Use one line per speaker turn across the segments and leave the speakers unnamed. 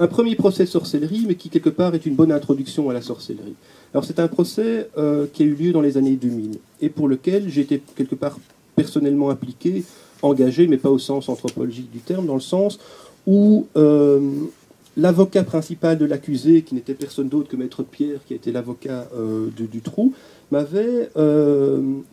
un premier procès de sorcellerie, mais qui quelque part est une bonne introduction à la sorcellerie. Alors c'est un procès qui a eu lieu dans les années 2000, et pour lequel j'ai été quelque part personnellement impliqué, engagé, mais pas au sens anthropologique du terme, dans le sens où l'avocat principal de l'accusé, qui n'était personne d'autre que Maître Pierre, qui était l'avocat de Dutroux, m'avait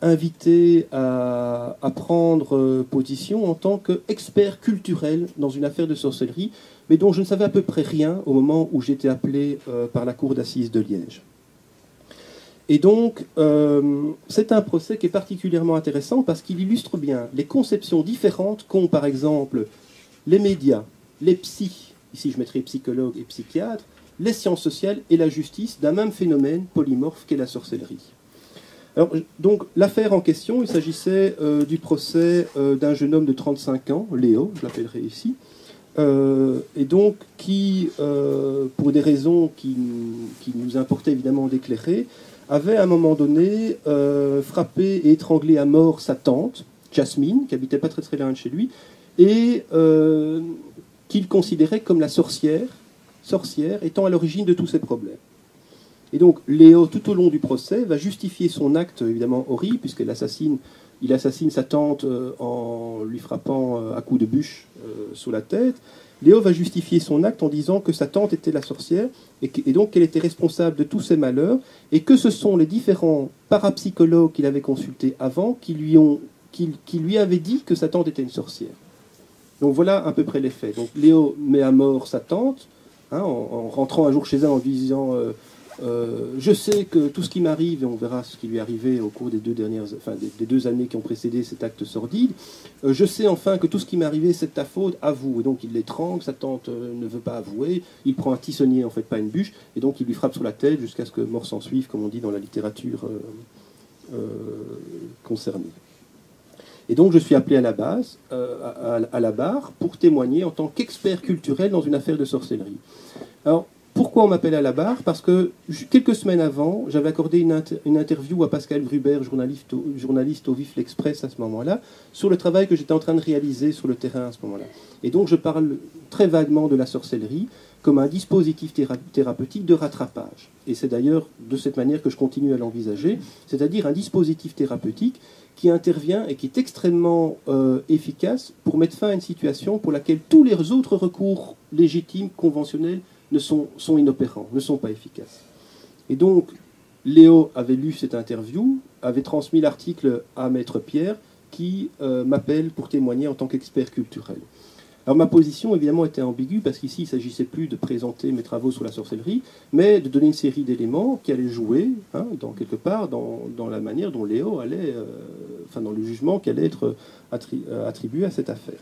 invité à prendre position en tant qu'expert culturel dans une affaire de sorcellerie, mais dont je ne savais à peu près rien au moment où j'étais appelé par la cour d'assises de Liège. Et donc, c'est un procès qui est particulièrement intéressant parce qu'il illustre bien les conceptions différentes qu'ont, par exemple, les médias, les psys, ici je mettrai psychologues et psychiatres, les sciences sociales et la justice d'un même phénomène polymorphe qu'est la sorcellerie. Alors, donc, l'affaire en question, il s'agissait du procès d'un jeune homme de 35 ans, Léo, je l'appellerai ici, et donc qui, pour des raisons qui nous importaient évidemment d'éclairer, avait à un moment donné frappé et étranglé à mort sa tante, Jasmine, qui habitait pas très très loin de chez lui, et qu'il considérait comme la sorcière étant à l'origine de tous ces problèmes. Et donc Léo, tout au long du procès, va justifier son acte évidemment horrible, puisqu'il assassine sa tante en lui frappant à coups de bûche sous la tête. Léo va justifier son acte en disant que sa tante était la sorcière et donc qu'elle était responsable de tous ses malheurs et que ce sont les différents parapsychologues qu'il avait consultés avant qui lui avaient dit que sa tante était une sorcière. Donc voilà à peu près les faits. Donc Léo met à mort sa tante en rentrant un jour chez elle en disant je sais que tout ce qui m'arrive, et on verra ce qui lui est arrivé au cours des deux années qui ont précédé cet acte sordide, je sais enfin que tout ce qui m'est arrivé, c'est de ta faute, avoue. Et donc il l'étrangle, sa tante ne veut pas avouer, il prend un tissonnier, en fait pas une bûche, et donc il lui frappe sur la tête jusqu'à ce que mort s'en suive, comme on dit dans la littérature concernée. Et donc je suis appelé à la base, à la barre, pour témoigner en tant qu'expert culturel dans une affaire de sorcellerie. Alors, pourquoi on m'appelle à la barre? Parce que quelques semaines avant, j'avais accordé une interview à Pascal Gruber, journaliste au Vif l'Express à ce moment-là, sur le travail que j'étais en train de réaliser sur le terrain à ce moment-là. Et donc je parle très vaguement de la sorcellerie comme un dispositif thérapeutique de rattrapage. Et c'est d'ailleurs de cette manière que je continue à l'envisager, c'est-à-dire un dispositif thérapeutique qui intervient et qui est extrêmement efficace pour mettre fin à une situation pour laquelle tous les autres recours légitimes, conventionnels, sont inopérants, ne sont pas efficaces. Et donc, Léo avait lu cette interview, avait transmis l'article à Maître Pierre, qui m'appelle pour témoigner en tant qu'expert culturel. Alors ma position, évidemment, était ambiguë, parce qu'ici, il ne s'agissait plus de présenter mes travaux sur la sorcellerie, mais de donner une série d'éléments qui allaient jouer, quelque part, dans la manière dont Léo allait, dans le jugement qui allait être attribué à cette affaire.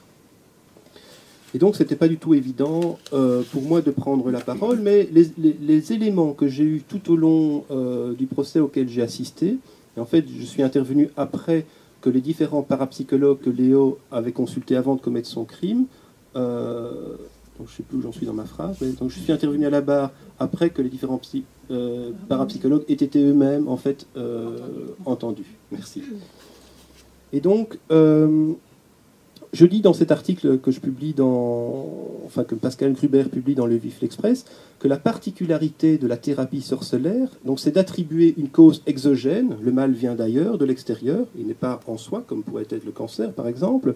Et donc, ce n'était pas du tout évident pour moi de prendre la parole, mais les éléments que j'ai eus tout au long du procès auquel j'ai assisté, et en fait, je suis intervenu après que les différents parapsychologues que Léo avait consultés avant de commettre son crime, donc je ne sais plus où j'en suis dans ma phrase, mais donc je suis intervenu à la barre après que les différents parapsychologues aient été eux-mêmes, en fait, entendus. Merci. Et donc... je lis dans cet article que je publie que Pascal Gruber publie dans le Vif l'Express, que la particularité de la thérapie sorcellaire, donc, c'est d'attribuer une cause exogène, le mal vient d'ailleurs, de l'extérieur, il n'est pas en soi, comme pourrait être le cancer par exemple,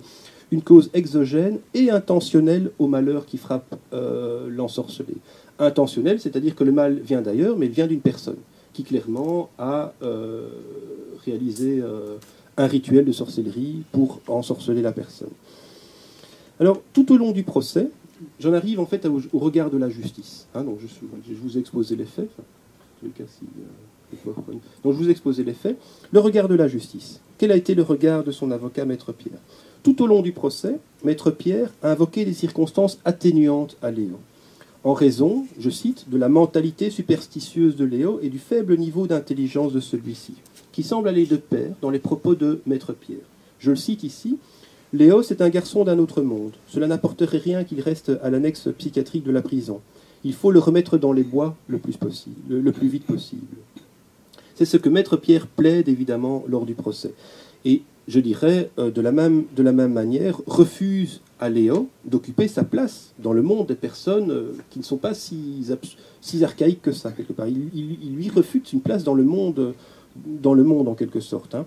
une cause exogène et intentionnelle au malheur qui frappe l'ensorcelé. Intentionnelle, c'est-à-dire que le mal vient d'ailleurs, mais il vient d'une personne qui clairement a réalisé un rituel de sorcellerie pour ensorceler la personne. Alors, tout au long du procès, j'en arrive en fait au regard de la justice. Donc, je vous ai exposé les faits. Donc, je vous ai exposé les faits. Le regard de la justice. Quel a été le regard de son avocat, Maître Pierre? Tout au long du procès, Maître Pierre a invoqué des circonstances atténuantes à Léo, en raison, je cite, de la mentalité superstitieuse de Léo et du faible niveau d'intelligence de celui-ci, qui semble aller de pair dans les propos de Maître Pierre. Je le cite ici. Léo, c'est un garçon d'un autre monde. Cela n'apporterait rien qu'il reste à l'annexe psychiatrique de la prison. Il faut le remettre dans les bois le plus vite possible. C'est ce que Maître Pierre plaide, évidemment, lors du procès. Et je dirais, de la même manière, refuse à Léo d'occuper sa place dans le monde des personnes qui ne sont pas si archaïques que ça, quelque part. Il lui refuse une place dans le monde en quelque sorte, hein.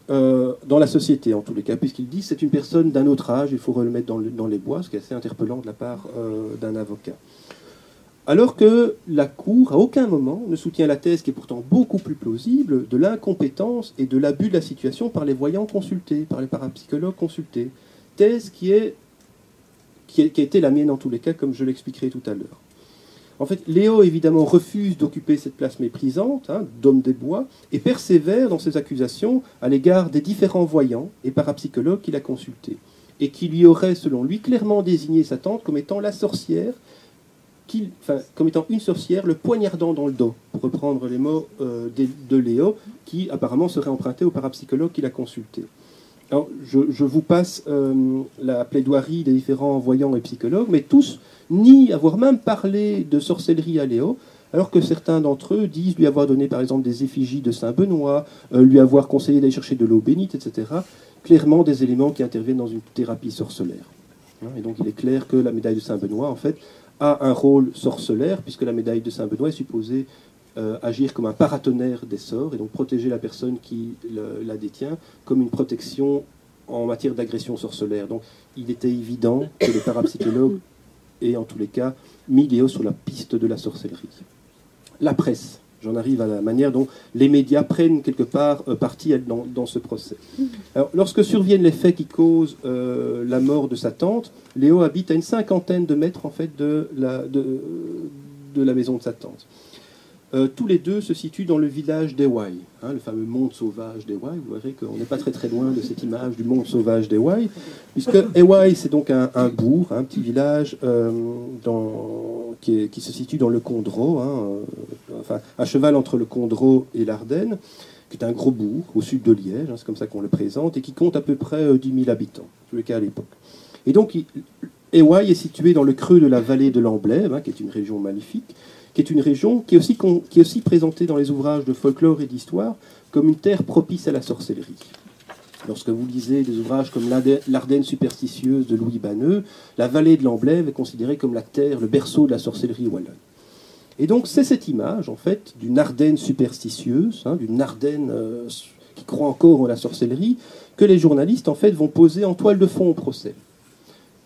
Dans la société en tous les cas, puisqu'il dit c'est une personne d'un autre âge, il faut le mettre dans les bois, ce qui est assez interpellant de la part d'un avocat. Alors que la Cour, à aucun moment, ne soutient la thèse qui est pourtant beaucoup plus plausible de l'incompétence et de l'abus de la situation par les voyants consultés, par les parapsychologues consultés. Thèse qui a été la mienne en tous les cas, comme je l'expliquerai tout à l'heure. En fait, Léo, évidemment, refuse d'occuper cette place méprisante, hein, d'homme des bois, et persévère dans ses accusations à l'égard des différents voyants et parapsychologues qu'il a consultés, et qui lui auraient, selon lui, clairement désigné sa tante comme étant la sorcière, comme étant une sorcière, le poignardant dans le dos, pour reprendre les mots de Léo, qui apparemment serait emprunté au parapsychologue qu'il a consulté. Alors, je vous passe la plaidoirie des différents voyants et psychologues, mais tous nient avoir même parlé de sorcellerie à Léo, alors que certains d'entre eux disent lui avoir donné par exemple des effigies de Saint-Benoît, lui avoir conseillé d'aller chercher de l'eau bénite, etc. Clairement des éléments qui interviennent dans une thérapie sorcellaire. Et donc il est clair que la médaille de Saint-Benoît, en fait, a un rôle sorcellaire, puisque la médaille de Saint-Benoît est supposée agir comme un paratonnerre des sorts, et donc protéger la personne qui la détient comme une protection en matière d'agression sorcellaire. Donc il était évident que les parapsychologues aient en tous les cas mis Léo sur la piste de la sorcellerie. La presse, j'en arrive à la manière dont les médias prennent quelque part parti dans ce procès. Alors, lorsque surviennent les faits qui causent la mort de sa tante, Léo habite à une 50aine de mètres en fait, de la maison de sa tante. Tous les deux se situent dans le village d'Ewai, hein, le fameux monde sauvage d'Ewai. Vous verrez qu'on n'est pas très très loin de cette image du monde sauvage d'Ewai, puisque Ewai, c'est donc un bourg, un petit village qui se situe dans le Condro, hein, enfin, à cheval entre le Condro et l'Ardenne, qui est un gros bourg au sud de Liège, hein, c'est comme ça qu'on le présente, et qui compte à peu près 10 000 habitants, en tous les cas à l'époque. Et donc, Ewai est situé dans le creux de la vallée de l'Amblève, hein, qui est une région magnifique, qui est une région qui est aussi présentée dans les ouvrages de folklore et d'histoire comme une terre propice à la sorcellerie. Lorsque vous lisez des ouvrages comme l'Ardenne superstitieuse de Louis Banneux, la vallée de l'Amblève est considérée comme la terre, le berceau de la sorcellerie wallonne. Et donc c'est cette image, en fait, d'une Ardenne superstitieuse, hein, d'une Ardenne qui croit encore en la sorcellerie, que les journalistes, en fait, vont poser en toile de fond au procès.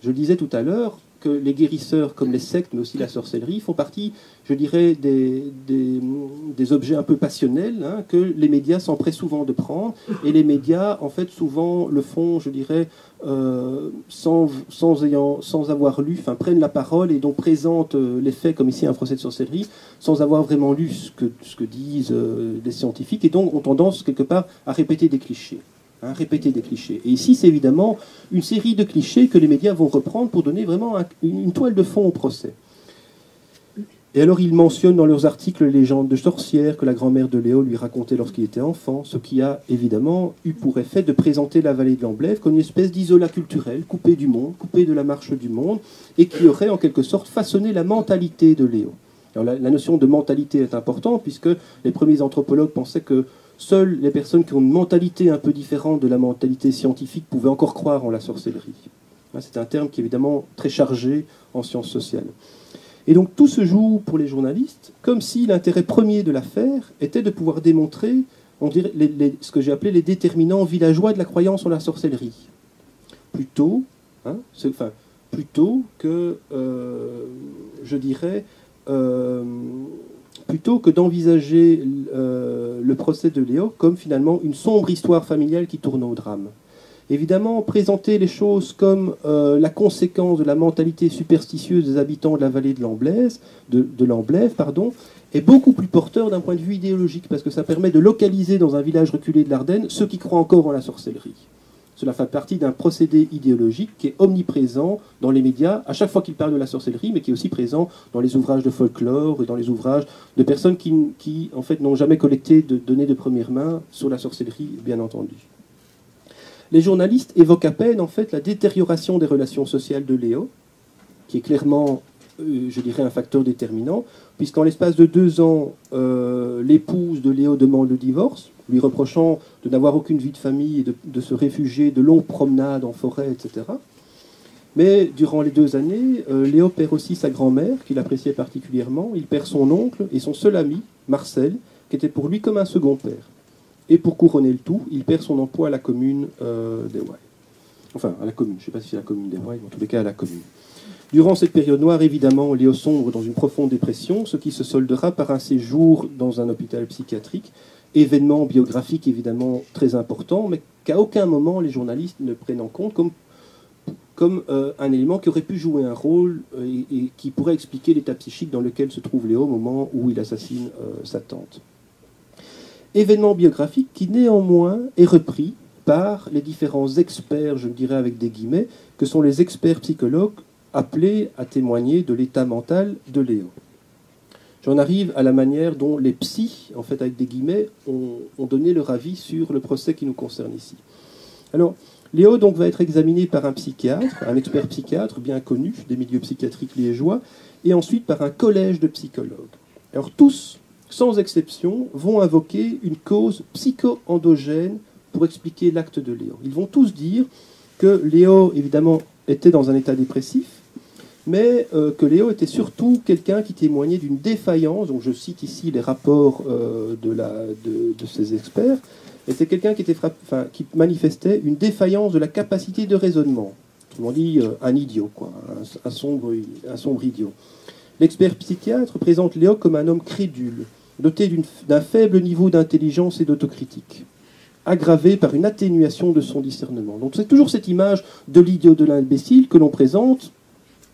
Je le disais tout à l'heure, que les guérisseurs, comme les sectes, mais aussi la sorcellerie, font partie, je dirais, des objets un peu passionnels, hein, que les médias s'empressent souvent de prendre, et les médias, en fait, souvent le font, je dirais, sans avoir lu, enfin, prennent la parole et donc présentent les faits, comme ici un procès de sorcellerie, sans avoir vraiment lu ce que disent les scientifiques, et donc ont tendance, quelque part, à répéter des clichés. Hein, répéter des clichés. Et ici, c'est évidemment une série de clichés que les médias vont reprendre pour donner vraiment une toile de fond au procès. Et alors, ils mentionnent dans leurs articles les légendes de sorcières que la grand-mère de Léo lui racontait lorsqu'il était enfant, ce qui a évidemment eu pour effet de présenter la vallée de l'Amblève comme une espèce d'isolat culturel, coupé du monde, coupé de la marche du monde, et qui aurait en quelque sorte façonné la mentalité de Léo. Alors, la notion de mentalité est importante, puisque les premiers anthropologues pensaient que seules les personnes qui ont une mentalité un peu différente de la mentalité scientifique pouvaient encore croire en la sorcellerie. C'est un terme qui est évidemment très chargé en sciences sociales. Et donc tout se joue pour les journalistes comme si l'intérêt premier de l'affaire était de pouvoir démontrer, on dirait, ce que j'ai appelé les déterminants villageois de la croyance en la sorcellerie. Plutôt que, je dirais, plutôt que d'envisager le procès de Léo comme finalement une sombre histoire familiale qui tourne au drame. Évidemment, présenter les choses comme la conséquence de la mentalité superstitieuse des habitants de la vallée de l'Amblève, est beaucoup plus porteur d'un point de vue idéologique, parce que ça permet de localiser dans un village reculé de l'Ardenne ceux qui croient encore en la sorcellerie. Cela fait partie d'un procédé idéologique qui est omniprésent dans les médias, à chaque fois qu'ils parlent de la sorcellerie, mais qui est aussi présent dans les ouvrages de folklore et dans les ouvrages de personnes qui en fait, n'ont jamais collecté de données de première main sur la sorcellerie, bien entendu. Les journalistes évoquent à peine en fait, la détérioration des relations sociales de Léo, qui est clairement je dirais, un facteur déterminant, puisqu'en l'espace de 2 ans, l'épouse de Léo demande le divorce, lui reprochant de n'avoir aucune vie de famille et de se réfugier de longues promenades en forêt, etc. Mais durant les 2 années, Léo perd aussi sa grand-mère, qu'il appréciait particulièrement, il perd son oncle et son seul ami, Marcel, qui était pour lui comme un second père. Et pour couronner le tout, il perd son emploi à la commune d'Ewaï. Enfin, à la commune, je ne sais pas si c'est la commune d'Ewaï, mais en tous les cas à la commune. Durant cette période noire, évidemment, Léo sombre dans une profonde dépression, ce qui se soldera par un séjour dans un hôpital psychiatrique, événement biographique évidemment très important, mais qu'à aucun moment les journalistes ne prennent en compte comme un élément qui aurait pu jouer un rôle et qui pourrait expliquer l'état psychique dans lequel se trouve Léo au moment où il assassine sa tante. Événement biographique qui néanmoins est repris par les différents experts, je dirais avec des guillemets, que sont les experts psychologues appelés à témoigner de l'état mental de Léo. J'en arrive à la manière dont les psys, en fait avec des guillemets, ont donné leur avis sur le procès qui nous concerne ici. Alors, Léo donc va être examiné par un psychiatre, un expert psychiatre bien connu des milieux psychiatriques liégeois, et ensuite par un collège de psychologues. Alors tous, sans exception, vont invoquer une cause psycho-endogène pour expliquer l'acte de Léo. Ils vont tous dire que Léo, évidemment, était dans un état dépressif, mais que Léo était surtout quelqu'un qui témoignait d'une défaillance, donc je cite ici les rapports de ces experts, était quelqu'un qui manifestait une défaillance de la capacité de raisonnement. Autrement dit, un idiot, quoi, un sombre idiot. L'expert psychiatre présente Léo comme un homme crédule, doté d'un faible niveau d'intelligence et d'autocritique, aggravé par une atténuation de son discernement. Donc c'est toujours cette image de l'idiot, de l'imbécile que l'on présente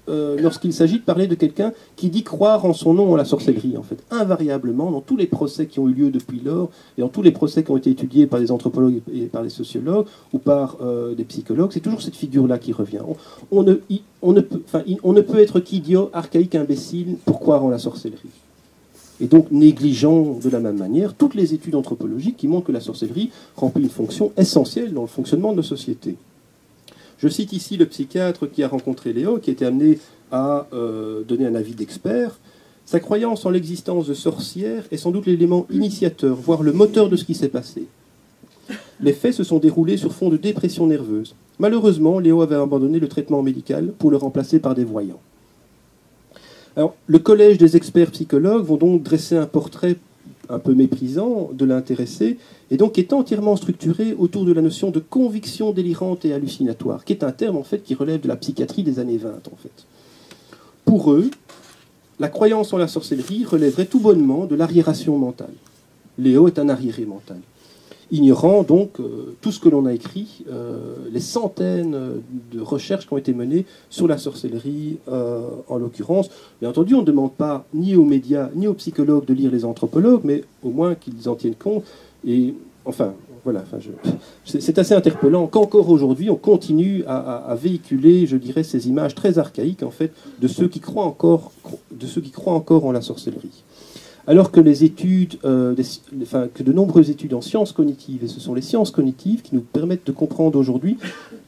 lorsqu'il s'agit de parler de quelqu'un qui dit croire en son nom en la sorcellerie, en fait. Invariablement, dans tous les procès qui ont eu lieu depuis lors, et dans tous les procès qui ont été étudiés par des anthropologues et par des sociologues, ou par des psychologues, c'est toujours cette figure-là qui revient. On ne peut être qu'idiot, archaïque, imbécile, pour croire en la sorcellerie. Et donc négligent de la même manière toutes les études anthropologiques qui montrent que la sorcellerie remplit une fonction essentielle dans le fonctionnement de nos sociétés. Je cite ici le psychiatre qui a rencontré Léo, qui était amené à donner un avis d'expert. Sa croyance en l'existence de sorcières est sans doute l'élément initiateur, voire le moteur de ce qui s'est passé. Les faits se sont déroulés sur fond de dépression nerveuse. Malheureusement, Léo avait abandonné le traitement médical pour le remplacer par des voyants. Alors, le collège des experts psychologues vont donc dresser un portrait un peu méprisant de l'intéressé, et donc qui est entièrement structuré autour de la notion de conviction délirante et hallucinatoire, qui est un terme en fait qui relève de la psychiatrie des années 20 en fait. Pour eux, la croyance en la sorcellerie relèverait tout bonnement de l'arriération mentale. Léo est un arriéré mental, ignorant donc tout ce que l'on a écrit, les centaines de recherches qui ont été menées sur la sorcellerie en l'occurrence. Bien entendu, on ne demande pas ni aux médias ni aux psychologues de lire les anthropologues, mais au moins qu'ils en tiennent compte. Et enfin, voilà, c'est assez interpellant qu'encore aujourd'hui, on continue à véhiculer, je dirais, ces images très archaïques en fait de ceux qui croient encore en la sorcellerie. Alors que les études, que de nombreuses études en sciences cognitives, et ce sont les sciences cognitives qui nous permettent de comprendre aujourd'hui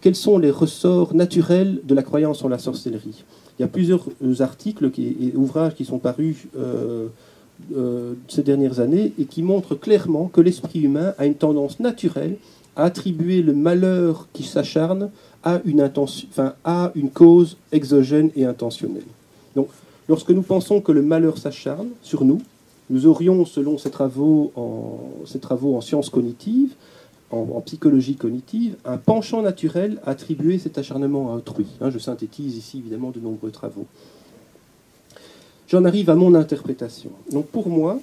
quels sont les ressorts naturels de la croyance en la sorcellerie. Il y a plusieurs articles et ouvrages qui sont parus ces dernières années et qui montrent clairement que l'esprit humain a une tendance naturelle à attribuer le malheur qui s'acharne à une cause exogène et intentionnelle. Donc, lorsque nous pensons que le malheur s'acharne sur nous, nous aurions, selon ces travaux en sciences cognitives, en psychologie cognitive, un penchant naturel à attribuer cet acharnement à autrui. Je synthétise ici évidemment de nombreux travaux. J'en arrive à mon interprétation. Donc pour moi,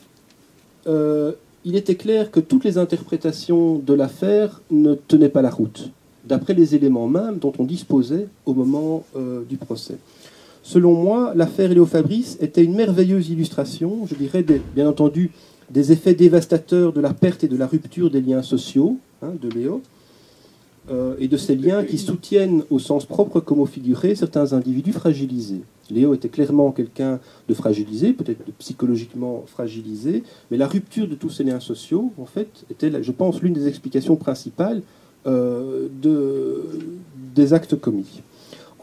il était clair que toutes les interprétations de l'affaire ne tenaient pas la route, d'après les éléments mêmes dont on disposait au moment du procès. Selon moi, l'affaire Léo Fabrice était une merveilleuse illustration, je dirais, bien entendu, des effets dévastateurs de la perte et de la rupture des liens sociaux de Léo, et de ces liens qui soutiennent au sens propre comme au figuré certains individus fragilisés. Léo était clairement quelqu'un de fragilisé, peut-être de psychologiquement fragilisé, mais la rupture de tous ces liens sociaux, en fait, était, je pense, l'une des explications principales des actes commis.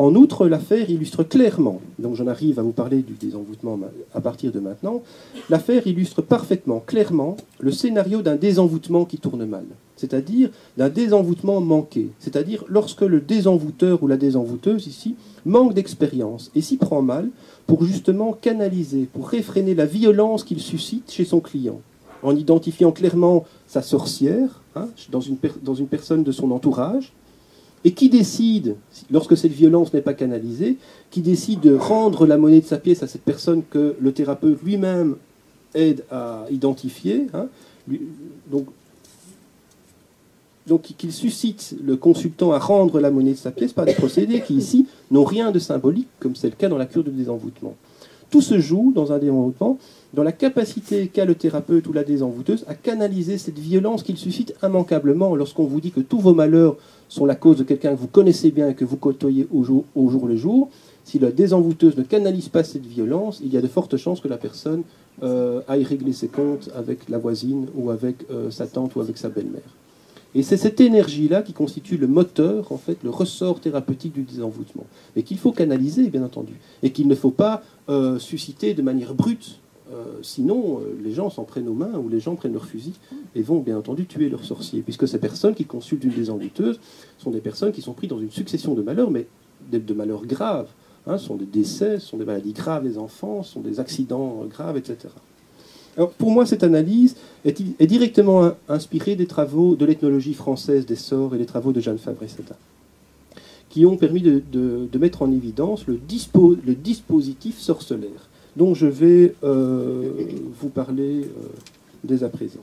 En outre, l'affaire illustre clairement, donc j'en arrive à vous parler du désenvoûtement à partir de maintenant, l'affaire illustre parfaitement, clairement, le scénario d'un désenvoûtement qui tourne mal, c'est-à-dire d'un désenvoûtement manqué, c'est-à-dire lorsque le désenvoûteur ou la désenvoûteuse ici manque d'expérience et s'y prend mal pour justement canaliser, pour réfréner la violence qu'il suscite chez son client, en identifiant clairement sa sorcière, hein, dans une personne de son entourage, et qui décide, lorsque cette violence n'est pas canalisée, qui décide de rendre la monnaie de sa pièce à cette personne que le thérapeute lui-même aide à identifier, hein, donc qu'il suscite le consultant à rendre la monnaie de sa pièce par des procédés qui ici n'ont rien de symbolique, comme c'est le cas dans la cure de désenvoûtement. Tout se joue dans un désenvoûtement, dans la capacité qu'a le thérapeute ou la désenvoûteuse à canaliser cette violence qu'il suscite immanquablement lorsqu'on vous dit que tous vos malheurs sont la cause de quelqu'un que vous connaissez bien et que vous côtoyez au jour le jour. Si la désenvoûteuse ne canalise pas cette violence, il y a de fortes chances que la personne aille régler ses comptes avec la voisine ou avec sa tante ou avec sa belle-mère. Et c'est cette énergie-là qui constitue le moteur, en fait, le ressort thérapeutique du désenvoûtement. Mais qu'il faut canaliser, bien entendu. Et qu'il ne faut pas susciter de manière brute. Sinon, les gens s'en prennent aux mains ou les gens prennent leur fusil et vont, bien entendu, tuer leurs sorciers. Puisque ces personnes qui consultent une désenvoûteuse sont des personnes qui sont prises dans une succession de malheurs, mais de malheurs graves. Hein, ce sont des décès, ce sont des maladies graves des enfants, ce sont des accidents graves, etc. Alors, pour moi, cette analyse est directement inspirée des travaux de l'ethnologie française des sorts et des travaux de Jeanne Fabre-Setta, qui ont permis de mettre en évidence le dispositif sorcellaire, dont je vais vous parler dès à présent.